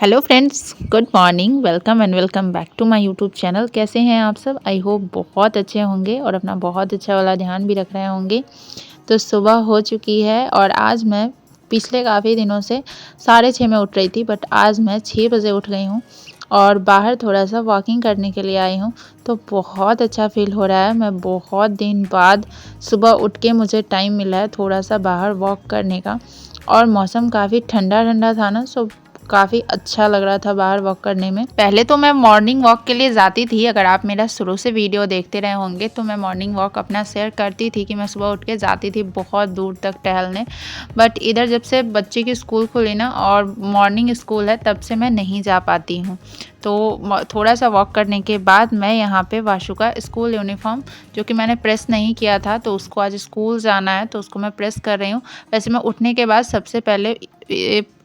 Hello friends, good morning. Welcome and welcome back to my YouTube channel. कैसे हैं आप सब? आई होप बहुत अच्छे होंगे और अपना बहुत अच्छा वाला ध्यान भी रख रहे होंगे। तो सुबह हो चुकी है और आज मैं पिछले काफ़ी दिनों से 6:30 में उठ रही थी, बट आज मैं 6 बजे उठ गई हूँ और बाहर थोड़ा सा वॉकिंग करने के लिए आई हूँ। तो बहुत अच्छा फील हो रहा है। मैं बहुत दिन बाद सुबह उठ के मुझे टाइम मिला है थोड़ा सा बाहर वॉक करने का, और मौसम काफ़ी ठंडा ठंडा था ना, सो काफ़ी अच्छा लग रहा था बाहर वॉक करने में। पहले तो मैं मॉर्निंग वॉक के लिए जाती थी। अगर आप मेरा शुरू से वीडियो देखते रहे होंगे तो मैं मॉर्निंग वॉक अपना शेयर करती थी कि मैं सुबह उठ के जाती थी बहुत दूर तक टहलने। बट इधर जब से बच्चे की स्कूल खुली ना और मॉर्निंग स्कूल है, तब से मैं नहीं जा पाती हूँ। तो थोड़ा सा वॉक करने के बाद मैं यहाँ पे वाशु का स्कूल यूनिफॉर्म, जो कि मैंने प्रेस नहीं किया था, तो उसको आज स्कूल जाना है तो उसको मैं प्रेस कर रही हूँ। वैसे मैं उठने के बाद सबसे पहले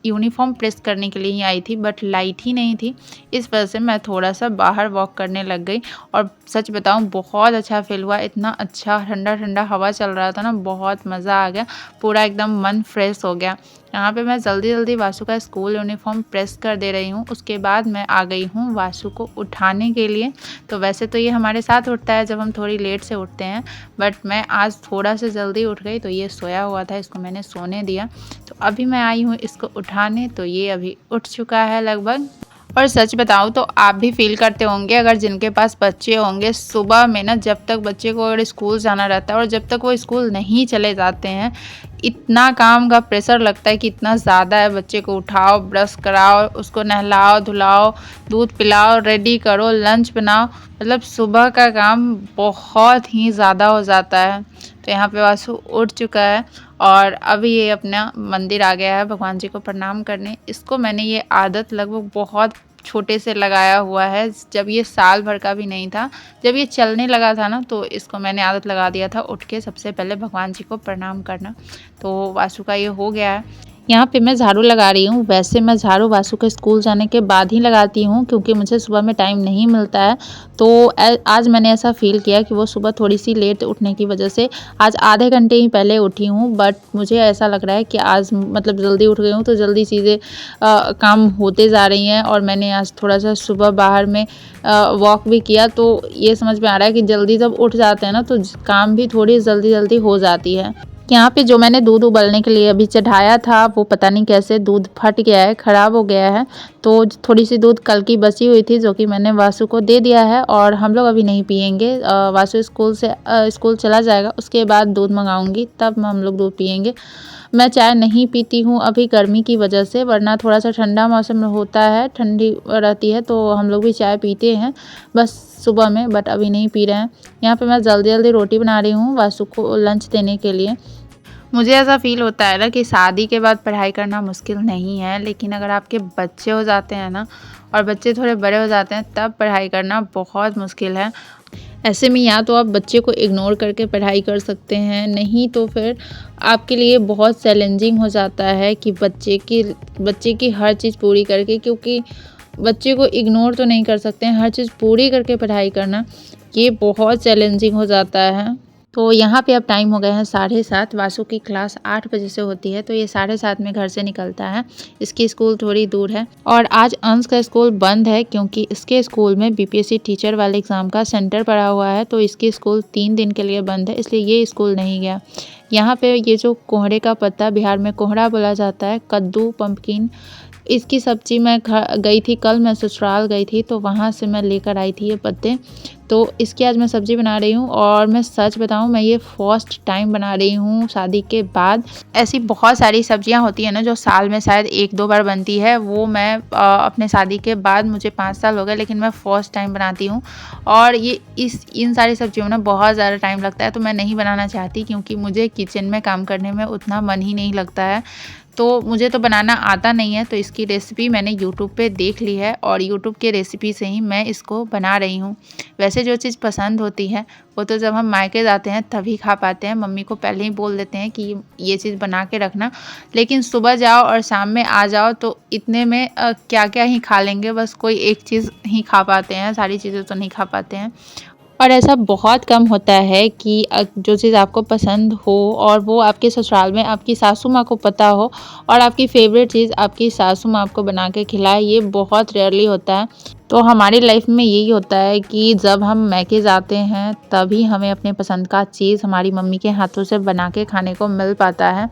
यूनिफॉर्म प्रेस करने के लिए ही आई थी, बट लाइट ही नहीं थी। इस वजह से मैं थोड़ा सा बाहर वॉक करने लग गई और सच बताऊं बहुत अच्छा फील हुआ। इतना अच्छा ठंडा ठंडा हवा चल रहा था ना, बहुत मज़ा आ गया। पूरा एकदम मन फ्रेश हो गया। यहाँ पे मैं जल्दी जल्दी वासु का स्कूल यूनिफॉर्म प्रेस कर दे रही हूँ। उसके बाद मैं आ गई हूँ वासु को उठाने के लिए। तो वैसे तो ये हमारे साथ उठता है जब हम थोड़ी लेट से उठते हैं, बट मैं आज थोड़ा सा जल्दी उठ गई तो ये सोया हुआ था, इसको मैंने सोने दिया। तो अभी मैं आई हूँ इसको उठाने, तो ये अभी उठ चुका है लगभग। और सच बताऊँ तो आप भी फील करते होंगे, अगर जिनके पास बच्चे होंगे, सुबह में ना जब तक बच्चे को अगर स्कूल जाना रहता है और जब तक वो स्कूल नहीं चले जाते हैं, इतना काम का प्रेशर लगता है कि इतना ज़्यादा है। बच्चे को उठाओ, ब्रश कराओ, उसको नहलाओ धुलाओ, दूध पिलाओ, रेडी करो, लंच बनाओ, मतलब सुबह का काम बहुत ही ज़्यादा हो जाता है। तो यहाँ पे वासु उठ चुका है और अभी ये अपना मंदिर आ गया है भगवान जी को प्रणाम करने। इसको मैंने ये आदत लगभग बहुत छोटे से लगाया हुआ है, जब ये साल भर का भी नहीं था, जब ये चलने लगा था ना, तो इसको मैंने आदत लगा दिया था उठ के सबसे पहले भगवान जी को प्रणाम करना। तो वासु का ये हो गया है। यहाँ पे मैं झाड़ू लगा रही हूँ। वैसे मैं झाड़ू वासु के स्कूल जाने के बाद ही लगाती हूँ, क्योंकि मुझे सुबह में टाइम नहीं मिलता है। तो आज मैंने ऐसा फ़ील किया कि वो सुबह थोड़ी सी लेट उठने की वजह से आज आधे घंटे ही पहले उठी हूँ, बट मुझे ऐसा लग रहा है कि आज मतलब जल्दी उठ गई हूँ तो जल्दी चीज़ें काम होते जा रही हैं। और मैंने आज थोड़ा सा सुबह बाहर में वॉक भी किया, तो ये समझ में आ रहा है कि जल्दी जब उठ जाते हैं ना तो काम भी थोड़ी जल्दी जल्दी हो जाती है। यहाँ पे जो मैंने दूध उबलने के लिए अभी चढ़ाया था, वो पता नहीं कैसे दूध फट गया है, ख़राब हो गया है। तो थोड़ी सी दूध कल की बची हुई थी, जो कि मैंने वासु को दे दिया है और हम लोग अभी नहीं पियेंगे। वासु स्कूल चला जाएगा, उसके बाद दूध मंगाऊंगी, तब हम लोग दूध पियेंगे। मैं चाय नहीं पीती हूँ अभी गर्मी की वजह से, वरना थोड़ा सा ठंडा मौसम होता है, ठंडी रहती है तो हम लोग भी चाय पीते हैं बस सुबह में, बट अभी नहीं पी रहे हैं। यहाँ पे मैं जल्दी जल्दी रोटी बना रही हूँ वासु को लंच देने के लिए। मुझे ऐसा फ़ील होता है ना कि शादी के बाद पढ़ाई करना मुश्किल नहीं है, लेकिन अगर आपके बच्चे हो जाते हैं ना और बच्चे थोड़े बड़े हो जाते हैं, तब पढ़ाई करना बहुत मुश्किल है। ऐसे में या तो आप बच्चे को इग्नोर करके पढ़ाई कर सकते हैं, नहीं तो फिर आपके लिए बहुत चैलेंजिंग हो जाता है कि बच्चे की हर चीज़ पूरी करके, क्योंकि बच्चे को इग्नोर तो नहीं कर सकते हैं, हर चीज़ पूरी करके पढ़ाई करना ये बहुत चैलेंजिंग हो जाता है। तो यहाँ पे अब टाइम हो गए हैं 7:30। वासु की क्लास 8 बजे से होती है, तो ये 7:30 में घर से निकलता है। इसकी स्कूल थोड़ी दूर है और आज अंश का स्कूल बंद है, क्योंकि इसके स्कूल में बीपीएससी टीचर वाले एग्ज़ाम का सेंटर पड़ा हुआ है। तो इसकी स्कूल 3 दिन के लिए बंद है, इसलिए ये स्कूल नहीं गया। यहाँ पे ये जो कोहड़े का पत्ता, बिहार में कोहड़ा बोला जाता है, कद्दू पम्पकिन, इसकी सब्ज़ी मैं गई थी कल, मैं ससुराल गई थी तो वहाँ से मैं लेकर आई थी ये पत्ते। तो इसकी आज मैं सब्ज़ी बना रही हूँ और मैं सच बताऊँ, मैं ये फर्स्ट टाइम बना रही हूँ शादी के बाद। ऐसी बहुत सारी सब्जियाँ होती हैं ना जो साल में शायद 1-2 बार बनती है, वो मैं अपने शादी के बाद, मुझे 5 साल हो गए, लेकिन मैं फ़र्स्ट टाइम बनाती हूँ। और ये इन सारी सब्जियों में ना बहुत ज़्यादा टाइम लगता है, तो मैं नहीं बनाना चाहती, क्योंकि मुझे किचन में काम करने में उतना मन ही नहीं लगता है। तो मुझे तो बनाना आता नहीं है, तो इसकी रेसिपी मैंने यूट्यूब पे देख ली है और यूट्यूब के रेसिपी से ही मैं इसको बना रही हूँ। वैसे जो चीज़ पसंद होती है वो तो जब हम मायके जाते हैं तभी खा पाते हैं, मम्मी को पहले ही बोल देते हैं कि ये चीज़ बना के रखना। लेकिन सुबह जाओ और शाम में आ जाओ तो इतने में क्या क्या ही खा लेंगे, बस कोई एक चीज़ ही खा पाते हैं, सारी चीज़ें तो नहीं खा पाते हैं। और ऐसा बहुत कम होता है कि जो चीज़ आपको पसंद हो और वो आपके ससुराल में आपकी सासू माँ को पता हो और आपकी फ़ेवरेट चीज़ आपकी सासू माँ आपको बना के खिलाए, ये बहुत रेयरली होता है। तो हमारी लाइफ में यही होता है कि जब हम मायके जाते हैं तभी हमें अपने पसंद का चीज़ हमारी मम्मी के हाथों से बना के खाने को मिल पाता है।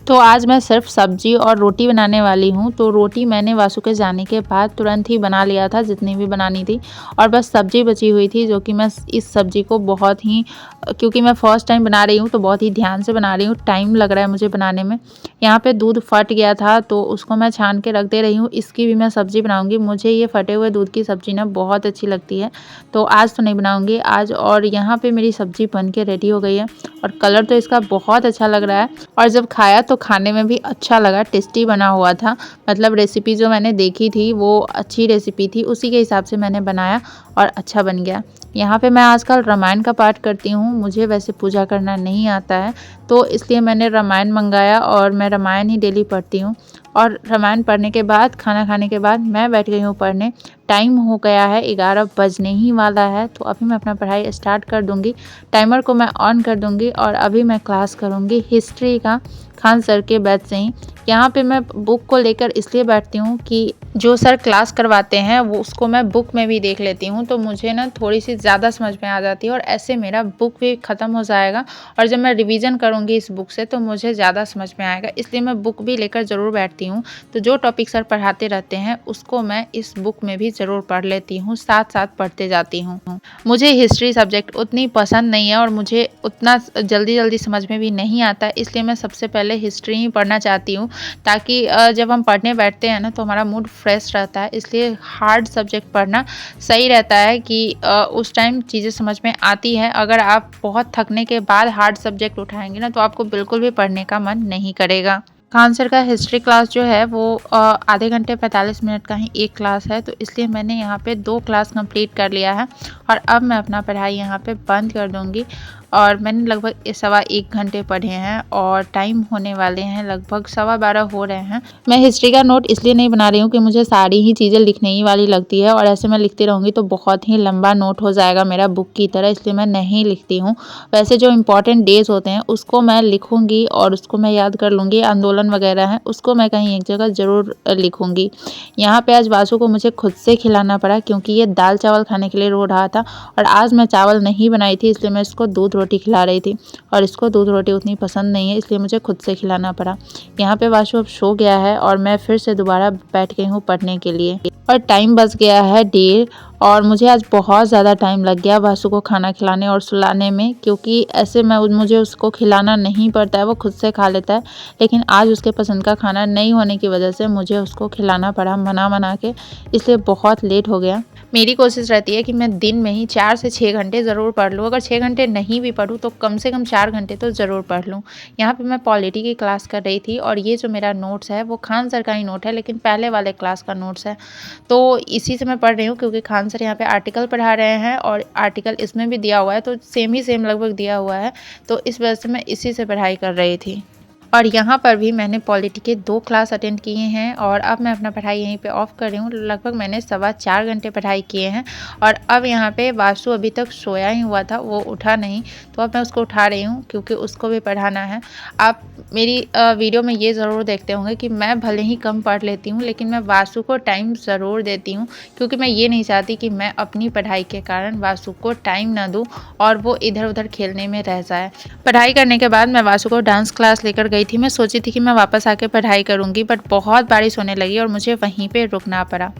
तो आज मैं सिर्फ सब्जी और रोटी बनाने वाली हूँ। तो रोटी मैंने वासु के जाने के बाद तुरंत ही बना लिया था जितनी भी बनानी थी, और बस सब्जी बची हुई थी जो कि मैं इस सब्जी को बहुत ही, क्योंकि मैं फर्स्ट टाइम बना रही हूँ तो बहुत ही ध्यान से बना रही हूँ, टाइम लग रहा है मुझे बनाने में। यहाँ पे दूध फट गया था तो उसको मैं छान के रख दे रही हूँ, इसकी भी मैं सब्जी बनाऊँगी। मुझे ये फटे हुए दूध की सब्जी ना बहुत अच्छी लगती है, तो आज तो नहीं बनाऊँगी आज। और यहाँ पे मेरी सब्जी बन के रेडी हो गई है और कलर तो इसका बहुत अच्छा लग रहा है, और जब खाया तो खाने में भी अच्छा लगा, टेस्टी बना हुआ था। मतलब रेसिपी जो मैंने देखी थी वो अच्छी रेसिपी थी, उसी के हिसाब से मैंने बनाया और अच्छा बन गया। यहाँ पे मैं आजकल रामायण का पाठ करती हूँ। मुझे वैसे पूजा करना नहीं आता है, तो इसलिए मैंने रामायण मंगाया और मैं रामायण ही डेली पढ़ती हूँ। और रामायण पढ़ने के बाद, खाना खाने के बाद मैं बैठ गई हूँ पढ़ने। टाइम हो गया है, 11 बजने ही वाला है, तो अभी मैं अपना पढ़ाई स्टार्ट कर दूँगी। टाइमर को मैं ऑन कर दूँगी और अभी मैं क्लास करूँगी हिस्ट्री का, खान सर के बैच से ही। यहाँ पे मैं बुक को लेकर इसलिए बैठती हूँ कि जो सर क्लास करवाते हैं वो उसको मैं बुक में भी देख लेती हूँ, तो मुझे ना थोड़ी सी ज़्यादा समझ में आ जाती है और ऐसे मेरा बुक भी ख़त्म हो जाएगा। और जब मैं रिवीजन करूँगी इस बुक से तो मुझे ज़्यादा समझ में आएगा, इसलिए मैं बुक भी लेकर ज़रूर बैठती हूँ। तो जो टॉपिक सर पढ़ाते रहते हैं उसको मैं इस बुक में भी ज़रूर पढ़ लेती हूँ, साथ साथ पढ़ते जाती हूँ। मुझे हिस्ट्री सब्जेक्ट उतनी पसंद नहीं है और मुझे उतना जल्दी जल्दी समझ में भी नहीं आता है, इसलिए मैं सबसे पहले हिस्ट्री ही पढ़ना चाहती हूँ, ताकि जब हम पढ़ने बैठते हैं ना तो हमारा मूड फ्रेश रहता है। इसलिए हार्ड सब्जेक्ट पढ़ना सही रहता है कि उस टाइम चीज़ें समझ में आती हैं। अगर आप बहुत थकने के बाद हार्ड सब्जेक्ट उठाएंगे ना तो आपको बिल्कुल भी पढ़ने का मन नहीं करेगा। खान सर का हिस्ट्री क्लास जो है वो आधे घंटे 45 मिनट का ही एक क्लास है, तो इसलिए मैंने यहाँ पे 2 क्लास कंप्लीट कर लिया है और अब मैं अपना पढ़ाई यहाँ पे बंद कर दूँगी। और मैंने लगभग 1.25 घंटे पढ़े हैं और टाइम होने वाले हैं लगभग 12:15 हो रहे हैं। मैं हिस्ट्री का नोट इसलिए नहीं बना रही हूँ कि मुझे सारी ही चीज़ें लिखने ही वाली लगती है, और ऐसे मैं लिखती रहूँगी तो बहुत ही लंबा नोट हो जाएगा मेरा बुक की तरह, इसलिए मैं नहीं लिखती हूँ। वैसे जो इम्पोर्टेंट डेज होते हैं उसको मैं लिखूँगी और उसको मैं याद कर लूँगी, आंदोलन वगैरह हैं उसको मैं कहीं एक जगह ज़रूर लिखूँगी। यहाँ पे आज बासु को मुझे खुद से खिलाना पड़ा क्योंकि ये दाल चावल खाने के लिए रो रहा था, और आज मैं चावल नहीं बनाई थी इसलिए मैं इसको दूध रोटी खिला रही थी, और इसको दूध रोटी उतनी पसंद नहीं है इसलिए मुझे खुद से खिलाना पड़ा। यहाँ पे वाशु अब सो गया है और मैं फिर से दोबारा बैठ गई हूँ पढ़ने के लिए, और टाइम बच गया है 1:30, और मुझे आज बहुत ज़्यादा टाइम लग गया वासु को खाना खिलाने और सुलाने में, क्योंकि ऐसे मुझे उसको खिलाना नहीं पड़ता है, वो खुद से खा लेता है। लेकिन आज उसके पसंद का खाना नहीं होने की वजह से मुझे उसको खिलाना पड़ा मना के, इसलिए बहुत लेट हो गया। मेरी कोशिश रहती है कि मैं दिन में ही 4 से 6 घंटे ज़रूर पढ़ लूँ। अगर 6 घंटे नहीं भी पढूँ तो कम से कम 4 घंटे तो ज़रूर पढ़ लूँ। यहाँ पे मैं पॉलिटी की क्लास कर रही थी और ये जो मेरा नोट्स है वो खान सर का ही नोट है, लेकिन पहले वाले क्लास का नोट्स है, तो इसी से मैं पढ़ रही हूँ क्योंकि खान सर यहाँ पे आर्टिकल पढ़ा रहे हैं और आर्टिकल इसमें भी दिया हुआ है, तो सेम ही सेम लगभग दिया हुआ है, तो इस वजह से मैं इसी से पढ़ाई कर रही थी। और यहाँ पर भी मैंने पॉलिटी के 2 क्लास अटेंड किए हैं और अब मैं अपना पढ़ाई यहीं पे ऑफ कर रही हूँ। लगभग मैंने 4.25 घंटे पढ़ाई किए हैं और अब यहाँ पे वासु अभी तक सोया ही हुआ था, वो उठा नहीं, तो अब मैं उसको उठा रही हूँ क्योंकि उसको भी पढ़ाना है। आप मेरी वीडियो में ये ज़रूर देखते होंगे कि मैं भले ही कम पढ़ लेती हूँ लेकिन मैं वासु को टाइम ज़रूर देती हूँ, क्योंकि मैं ये नहीं चाहती कि मैं अपनी पढ़ाई के कारण वासु को टाइम ना दूँ और वो इधर उधर खेलने में रह जाए। पढ़ाई करने के बाद मैं वासु को डांस क्लास लेकर गई थी। मैं सोची थी कि मैं वापस आके पढ़ाई करूंगी, बट बहुत बारिश होने लगी और मुझे वहीं पे रुकना पड़ा।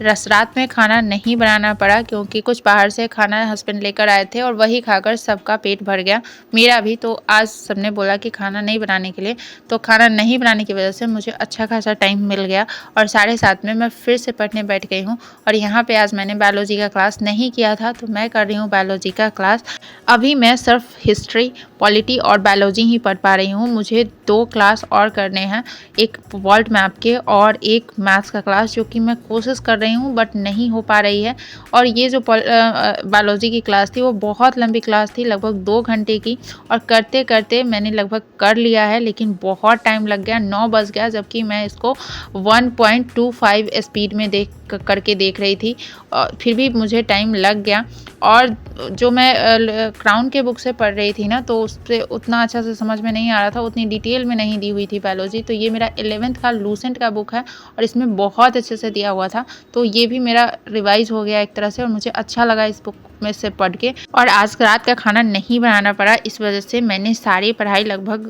रात में खाना नहीं बनाना पड़ा क्योंकि कुछ बाहर से खाना हस्बैंड लेकर आए थे और वही खाकर सबका पेट भर गया, मेरा भी। तो आज सबने बोला कि खाना नहीं बनाने के लिए, तो खाना नहीं बनाने की वजह से मुझे अच्छा खासा टाइम मिल गया और 7:30 में मैं फिर से पढ़ने बैठ गई हूँ। और यहाँ पे आज मैंने बायोलॉजी का क्लास नहीं किया था, तो मैं कर रही हूँ बायोलॉजी का क्लास। अभी मैं सिर्फ हिस्ट्री, पॉलिटी और बायोलॉजी ही पढ़ पा रही हूँ। मुझे 2 क्लास और करने हैं, एक वर्ल्ड मैप के और एक मैथ्स का क्लास, जो कि मैं कोशिश कर रही हूँ बट नहीं हो पा रही है। और ये जो बायोलॉजी की क्लास थी वो बहुत लंबी क्लास थी, लगभग 2 घंटे की, और करते करते मैंने लगभग कर लिया है, लेकिन बहुत टाइम लग गया, 9 बज गया, जबकि मैं इसको 1.25 स्पीड में करके देख रही थी, और फिर भी मुझे टाइम लग गया। और जो मैं क्राउन के बुक से पढ़ रही थी ना, तो उस पर उतना अच्छा से समझ में नहीं आ रहा था, उतनी डिटेल में नहीं दी हुई थी बायोलॉजी। तो ये मेरा 11th का लूसेंट का बुक है और इसमें बहुत अच्छे से दिया हुआ था, तो ये भी मेरा रिवाइज हो गया एक तरह से, और मुझे अच्छा लगा इस बुक में से पढ़ के। और आज रात का खाना नहीं बनाना पड़ा, इस वजह से मैंने सारी पढ़ाई लगभग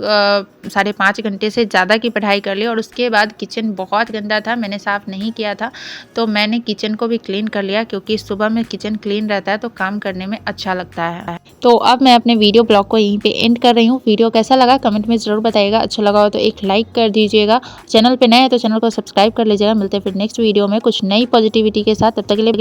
5.5 घंटे से ज़्यादा की पढ़ाई कर ली। और उसके बाद किचन बहुत गंदा था, मैंने साफ़ नहीं किया था, तो मैंने किचन को भी क्लीन कर लिया, क्योंकि सुबह में किचन क्लीन रहता है तो काम करने में अच्छा लगता है। तो अब मैं अपने वीडियो ब्लॉग को यहीं पे एंड कर रही हूँ। वीडियो कैसा लगा कमेंट में ज़रूर बताइएगा, अच्छा लगा हो तो एक लाइक कर दीजिएगा, चैनल पे नए हैं तो चैनल को सब्सक्राइब कर लीजिएगा। मिलते हैं फिर नेक्स्ट वीडियो में कुछ नई पॉजिटिविटी के साथ, तब तक के लिए